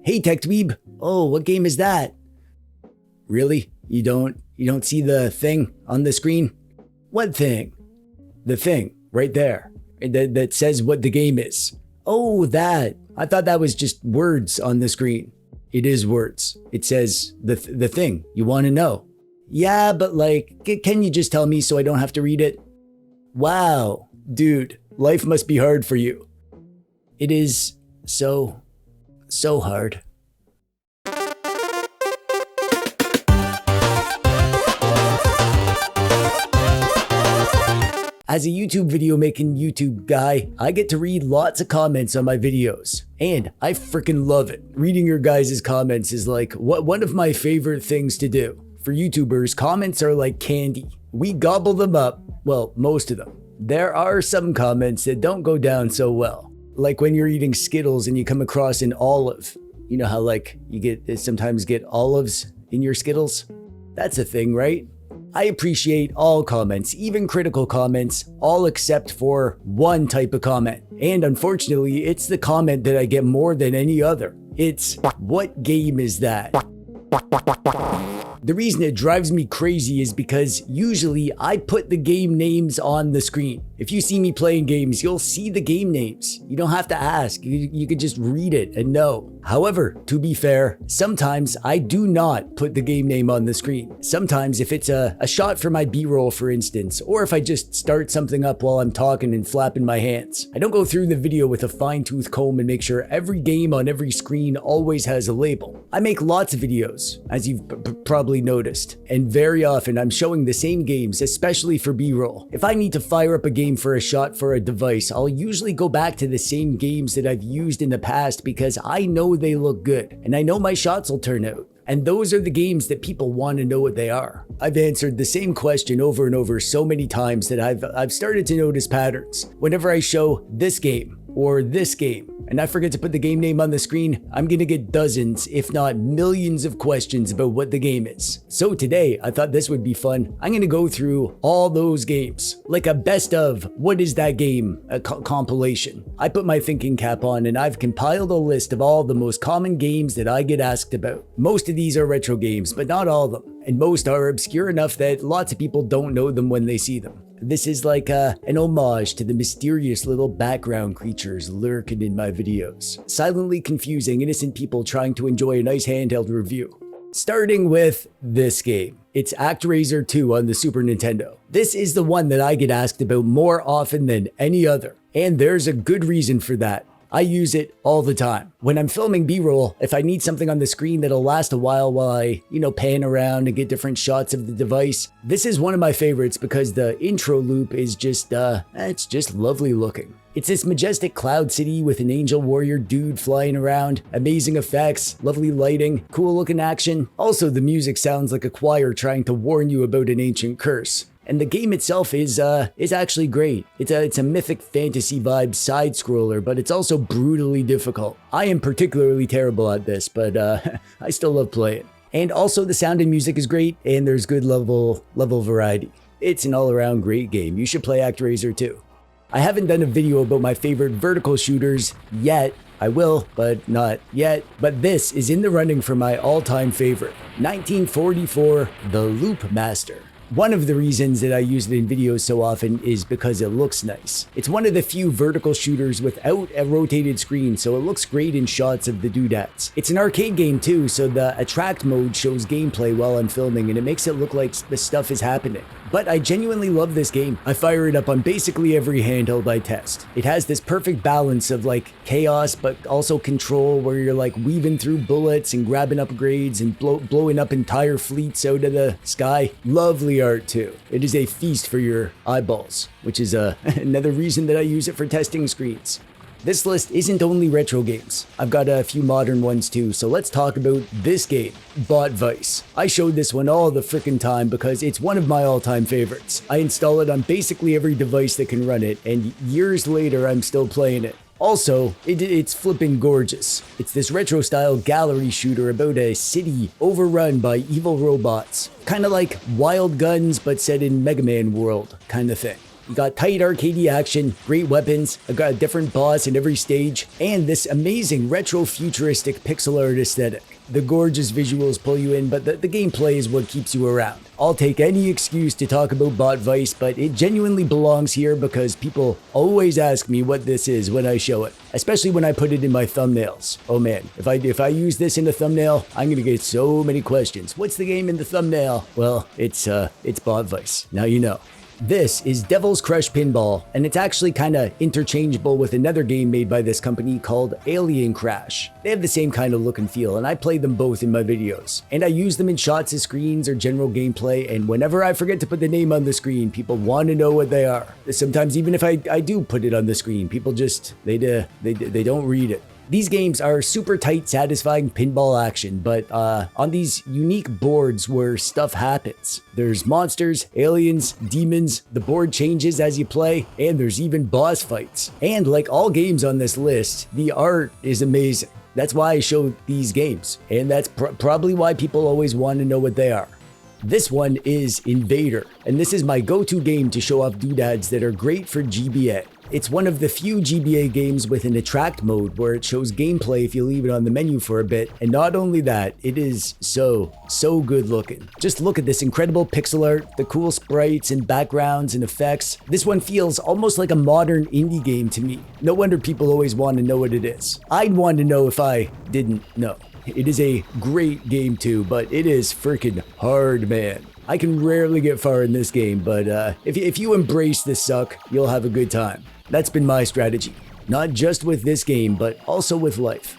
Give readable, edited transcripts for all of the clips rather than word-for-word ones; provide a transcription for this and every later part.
Hey TechDweeb. Oh, what game is that? Really? You don't see the thing on the screen? What thing? The thing right there that says what the game is. Oh, that. I thought that was just words on the screen. It is words. It says the thing you want to know. Yeah, but like, can you just tell me so I don't have to read it? Wow, dude, life must be hard for you. It is so hard. As a YouTube video making YouTube guy, I get to read lots of comments on my videos, and I freaking love it. Reading your guys' comments is like one of my favorite things to do. For YouTubers, comments are like candy. We gobble them up, well, most of them. There are some comments that don't go down so well. Like when you're eating Skittles and you come across an olive. You know how like you sometimes get olives in your Skittles? That's a thing, right? I appreciate all comments, even critical comments, all except for one type of comment. And unfortunately, it's the comment that I get more than any other. It's, what game is that? The reason it drives me crazy is because usually I put the game names on the screen. If you see me playing games, you'll see the game names. You don't have to ask, you can just read it and know. However, to be fair, sometimes I do not put the game name on the screen. Sometimes if it's a shot for my B-roll, for instance, or if I just start something up while I'm talking and flapping my hands, I don't go through the video with a fine-tooth comb and make sure every game on every screen always has a label. I make lots of videos, as you've probably noticed, and very often I'm showing the same games, especially for B-roll. If I need to fire up a game for a shot for a device, I'll usually go back to the same games that I've used in the past because I know they look good, and I know my shots will turn out. And those are the games that people want to know what they are. I've answered the same question over and over so many times that I've started to notice patterns. Whenever I show this game or this game, and I forget to put the game name on the screen, I'm gonna get dozens, if not millions of questions about what the game is. So today, I thought this would be fun. I'm gonna go through all those games, like a best of, what is that game, a compilation. I put my thinking cap on and I've compiled a list of all the most common games that I get asked about. Most of these are retro games, but not all of them. And most are obscure enough that lots of people don't know them when they see them. This is like an homage to the mysterious little background creatures lurking in my videos, silently confusing innocent people trying to enjoy a nice handheld review. Starting with this game. It's Actraiser 2 on the Super Nintendo. This is the one that I get asked about more often than any other, and there's a good reason for that. I use it all the time. When I'm filming B-roll, if I need something on the screen that'll last a while I, pan around and get different shots of the device, this is one of my favorites because the intro loop is just, it's just lovely looking. It's this majestic cloud city with an angel warrior dude flying around, amazing effects, lovely lighting, cool looking action. Also, the music sounds like a choir trying to warn you about an ancient curse. And the game itself is actually great. It's a mythic fantasy vibe side scroller, but it's also brutally difficult. I am particularly terrible at this, but I still love playing. And also the sound and music is great, and there's good level variety. It's an all-around great game. You should play Actraiser 2. I haven't done a video about my favorite vertical shooters yet. I will, but not yet. But this is in the running for my all-time favorite, 1944, The Loop Master. One of the reasons that I use it in videos so often is because it looks nice. It's one of the few vertical shooters without a rotated screen, so it looks great in shots of the doodads. It's an arcade game too, so the attract mode shows gameplay while I'm filming and it makes it look like the stuff is happening. But I genuinely love this game. I fire it up on basically every handheld I test. It has this perfect balance of like chaos, but also control where you're like weaving through bullets and grabbing upgrades and blowing up entire fleets out of the sky. Lovely art too. It is a feast for your eyeballs, which is another reason that I use it for testing screens. This list isn't only retro games. I've got a few modern ones too, so let's talk about this game, Bot Vice. I showed this one all the frickin' time because it's one of my all-time favorites. I install it on basically every device that can run it, and years later I'm still playing it. Also, it's flippin' gorgeous. It's this retro-style gallery shooter about a city overrun by evil robots. Kinda like Wild Guns, but set in Mega Man world, kinda thing. You got tight arcadey action, great weapons, a different boss in every stage, and this amazing retro-futuristic pixel art aesthetic. The gorgeous visuals pull you in, but the gameplay is what keeps you around. I'll take any excuse to talk about Bot Vice, but it genuinely belongs here because people always ask me what this is when I show it, especially when I put it in my thumbnails. Oh man, if I use this in a thumbnail, I'm gonna get so many questions. What's the game in the thumbnail? Well, it's Bot Vice. Now you know. This is Devil's Crush Pinball, and it's actually kinda interchangeable with another game made by this company called Alien Crash. They have the same kind of look and feel, and I play them both in my videos. And I use them in shots of screens or general gameplay, and whenever I forget to put the name on the screen, people want to know what they are. Sometimes even if I do put it on the screen, people just, they don't read it. These games are super tight, satisfying pinball action, but on these unique boards where stuff happens. There's monsters, aliens, demons, the board changes as you play, and there's even boss fights. And like all games on this list, the art is amazing. That's why I show these games, and that's probably why people always want to know what they are. This one is Invader, and this is my go-to game to show off doodads that are great for GBA. It's one of the few GBA games with an attract mode where it shows gameplay if you leave it on the menu for a bit, and not only that, it is so good looking. Just look at this incredible pixel art, the cool sprites and backgrounds and effects. This one feels almost like a modern indie game to me. No wonder people always want to know what it is. I'd want to know if I didn't know. It is a great game too, but it is freaking hard, man. I can rarely get far in this game, but if you embrace the suck, you'll have a good time. That's been my strategy, not just with this game, but also with life.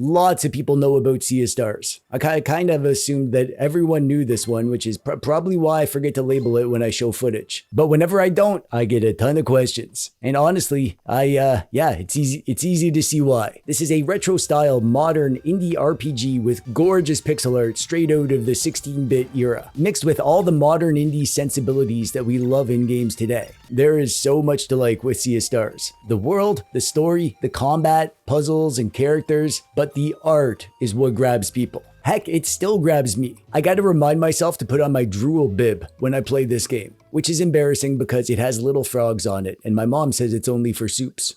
Lots of people know about Sea of Stars. I kind of assumed that everyone knew this one, which is probably why I forget to label it when I show footage. But whenever I don't, I get a ton of questions. And honestly, yeah, it's easy to see why. This is a retro-style, modern indie RPG with gorgeous pixel art straight out of the 16-bit era, mixed with all the modern indie sensibilities that we love in games today. There is so much to like with Sea of Stars. The world, the story, the combat, puzzles, and characters, but the art is what grabs people. Heck, it still grabs me. I gotta remind myself to put on my drool bib when I play this game, which is embarrassing because it has little frogs on it, and my mom says it's only for soups.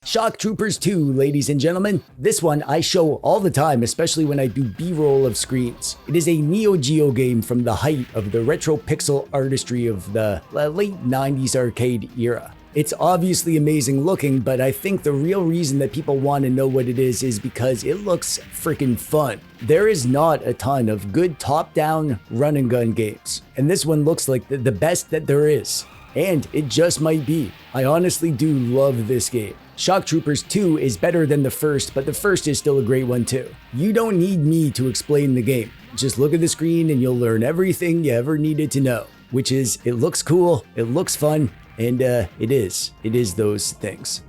Shock Troopers 2, ladies and gentlemen. This one I show all the time, especially when I do B-roll of screens. It is a Neo Geo game from the height of the retro pixel artistry of the late 90s arcade era. It's obviously amazing looking, but I think the real reason that people want to know what it is because it looks freaking fun. There is not a ton of good top-down run and gun games, and this one looks like the best that there is. And it just might be. I honestly do love this game. Shock Troopers 2 is better than the first, but the first is still a great one too. You don't need me to explain the game. Just look at the screen and you'll learn everything you ever needed to know, which is it looks cool, it looks fun, and it is those things.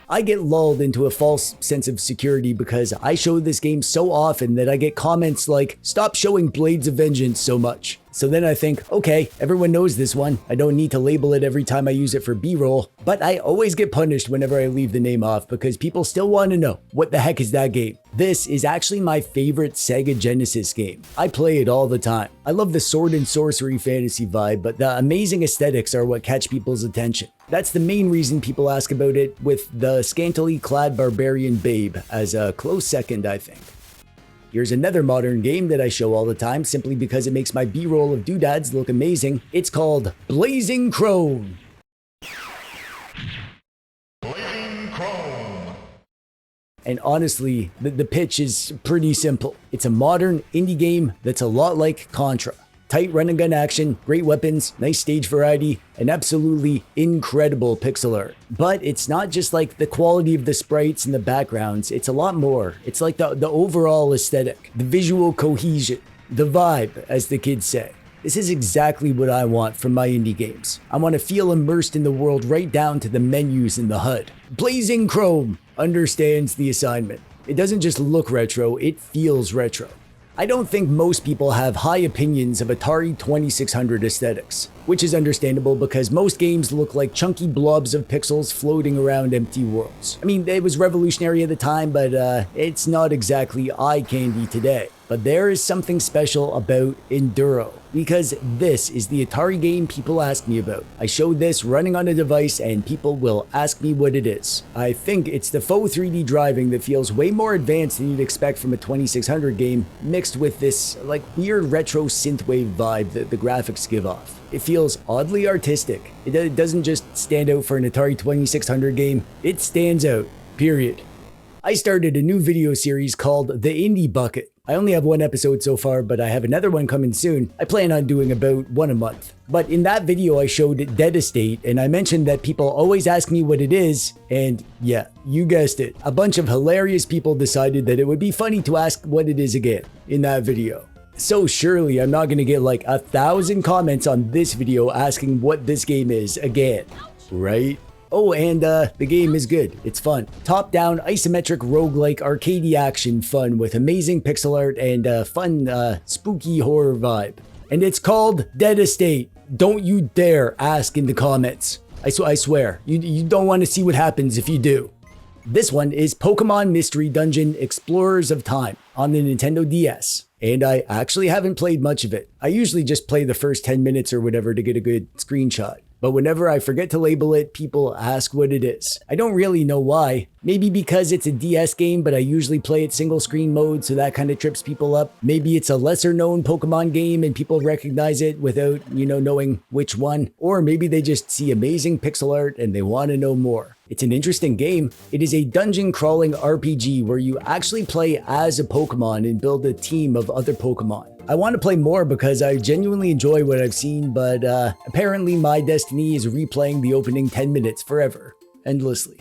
I get lulled into a false sense of security because I show this game so often that I get comments like, "Stop showing Blades of Vengeance so much." So then I think, okay, everyone knows this one. I don't need to label it every time I use it for B-roll, but I always get punished whenever I leave the name off because people still want to know, what the heck is that game? This is actually my favorite Sega Genesis game. I play it all the time. I love the sword and sorcery fantasy vibe, but the amazing aesthetics are what catch people's attention. That's the main reason people ask about it, with the scantily clad barbarian babe as a close second, I think. Here's another modern game that I show all the time simply because it makes my B-roll of doodads look amazing. It's called Blazing Chrome. Blazing Chrome. And honestly, the pitch is pretty simple. It's a modern indie game that's a lot like Contra. Tight run and gun action, great weapons, nice stage variety, and absolutely incredible pixel art. But it's not just like the quality of the sprites and the backgrounds, it's a lot more. It's like the overall aesthetic, the visual cohesion, the vibe, as the kids say. This is exactly what I want from my indie games. I want to feel immersed in the world right down to the menus in the HUD. Blazing Chrome understands the assignment. It doesn't just look retro, it feels retro. I don't think most people have high opinions of Atari 2600 aesthetics, which is understandable because most games look like chunky blobs of pixels floating around empty worlds. I mean, it was revolutionary at the time, but it's not exactly eye candy today. But there is something special about Enduro, because this is the Atari game people ask me about. I showed this running on a device and people will ask me what it is. I think it's the faux 3D driving that feels way more advanced than you'd expect from a 2600 game, mixed with this like weird retro synthwave vibe that the graphics give off. It feels oddly artistic. It doesn't just stand out for an Atari 2600 game, it stands out, period. I started a new video series called The Indie Bucket. I only have one episode so far, but I have another one coming soon. I plan on doing about one a month. But in that video, I showed Dead Estate, and I mentioned that people always ask me what it is, and yeah, you guessed it. A bunch of hilarious people decided that it would be funny to ask what it is again in that video. So surely I'm not gonna get like 1,000 comments on this video asking what this game is again, right? Oh, and the game is good. It's fun. Top-down, isometric, roguelike, arcadey action fun with amazing pixel art and fun, spooky horror vibe. And it's called Dead Estate. Don't you dare ask in the comments. I swear, you don't want to see what happens if you do. This one is Pokemon Mystery Dungeon Explorers of Time on the Nintendo DS. And I actually haven't played much of it. I usually just play the first 10 minutes or whatever to get a good screenshot. But whenever I forget to label it, people ask what it is. I don't really know why. Maybe because it's a DS game, but I usually play it single screen mode, so that kind of trips people up. Maybe it's a lesser known Pokemon game and people recognize it without, knowing which one. Or maybe they just see amazing pixel art and they want to know more. It's an interesting game. It is a dungeon crawling RPG where you actually play as a Pokemon and build a team of other Pokemon. I want to play more because I genuinely enjoy what I've seen, but apparently my destiny is replaying the opening 10 minutes forever, endlessly.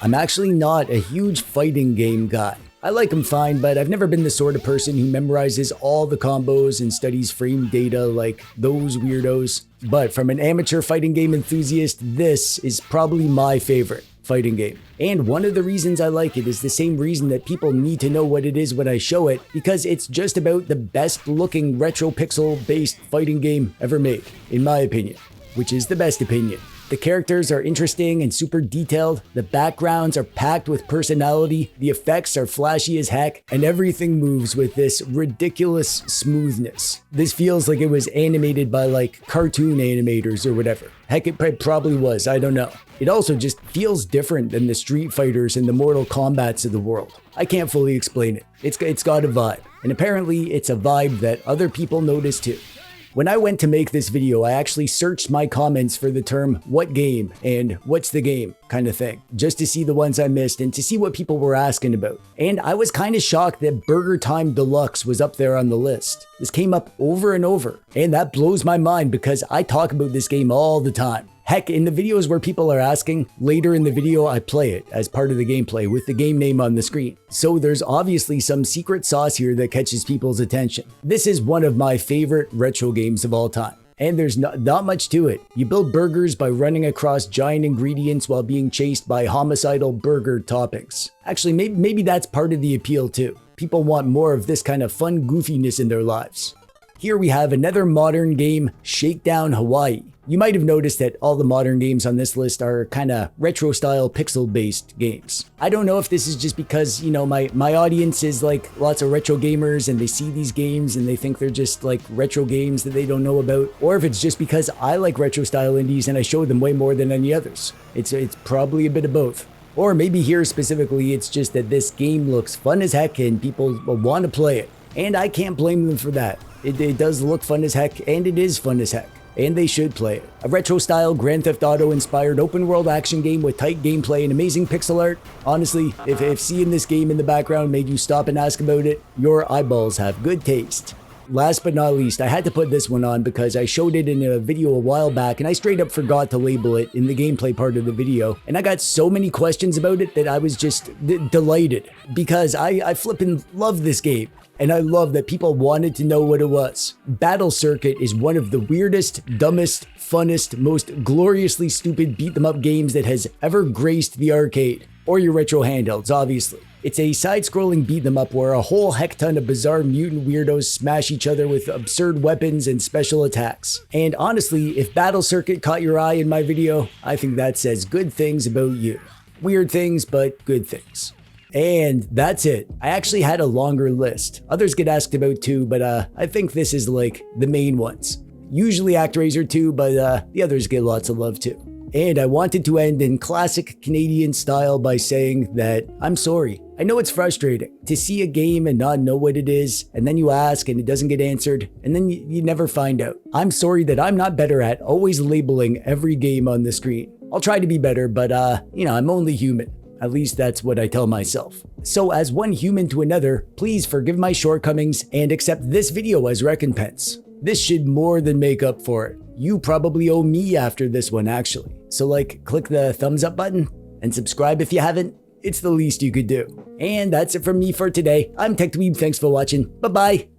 I'm actually not a huge fighting game guy. I like them fine, but I've never been the sort of person who memorizes all the combos and studies frame data like those weirdos. But from an amateur fighting game enthusiast, this is probably my favorite fighting game. And one of the reasons I like it is the same reason that people need to know what it is when I show it, because it's just about the best looking retro pixel based fighting game ever made, in my opinion, which is the best opinion. The characters are interesting and super detailed, the backgrounds are packed with personality, the effects are flashy as heck, and everything moves with this ridiculous smoothness. This feels like it was animated by like cartoon animators or whatever. Heck, it probably was, I don't know. It also just feels different than the Street Fighters and the Mortal Kombats of the world. I can't fully explain it. It's got a vibe, and apparently it's a vibe that other people notice too. When I went to make this video, I actually searched my comments for the term "what game" and "what's the game" kind of thing, just to see the ones I missed and to see what people were asking about. And I was kind of shocked that Burger Time Deluxe was up there on the list. This came up over and over, and that blows my mind because I talk about this game all the time. Heck, in the videos where people are asking, later in the video I play it as part of the gameplay with the game name on the screen. So there's obviously some secret sauce here that catches people's attention. This is one of my favorite retro games of all time. And there's not much to it. You build burgers by running across giant ingredients while being chased by homicidal burger toppings. Actually, maybe that's part of the appeal too. People want more of this kind of fun goofiness in their lives. Here we have another modern game, Shakedown Hawaii. You might have noticed that all the modern games on this list are kind of retro-style pixel-based games. I don't know if this is just because, my audience is like lots of retro gamers and they see these games and they think they're just like retro games that they don't know about, or if it's just because I like retro-style indies and I show them way more than any others. It's probably a bit of both. Or maybe here specifically, it's just that this game looks fun as heck and people want to play it. And I can't blame them for that. It does look fun as heck, and it is fun as heck. And they should play it. A retro-style Grand Theft Auto-inspired open-world action game with tight gameplay and amazing pixel art. Honestly, if seeing this game in the background made you stop and ask about it, your eyeballs have good taste. Last but not least, I had to put this one on because I showed it in a video a while back and I straight up forgot to label it in the gameplay part of the video. And I got so many questions about it that I was just delighted because I flippin' love this game. And I love that people wanted to know what it was. Battle Circuit is one of the weirdest, dumbest, funnest, most gloriously stupid beat-them-up games that has ever graced the arcade. Or your retro handhelds, obviously. It's a side-scrolling beat-them-up where a whole heck ton of bizarre mutant weirdos smash each other with absurd weapons and special attacks. And honestly, if Battle Circuit caught your eye in my video, I think that says good things about you. Weird things, but good things. And that's it. I actually had a longer list. Others get asked about too, but I think this is like the main ones. Usually Actraiser too, but the others get lots of love too. And I wanted to end in classic Canadian style by saying that I'm sorry. I know it's frustrating to see a game and not know what it is, and then you ask and it doesn't get answered, and then you never find out. I'm sorry that I'm not better at always labeling every game on the screen. I'll try to be better, but you know, I'm only human. At least that's what I tell myself. So as one human to another, please forgive my shortcomings and accept this video as recompense. This should more than make up for it. You probably owe me after this one actually. So like, click the thumbs up button and subscribe if you haven't. It's the least you could do. And that's it from me for today. I'm TechDweeb, thanks for watching. Bye bye.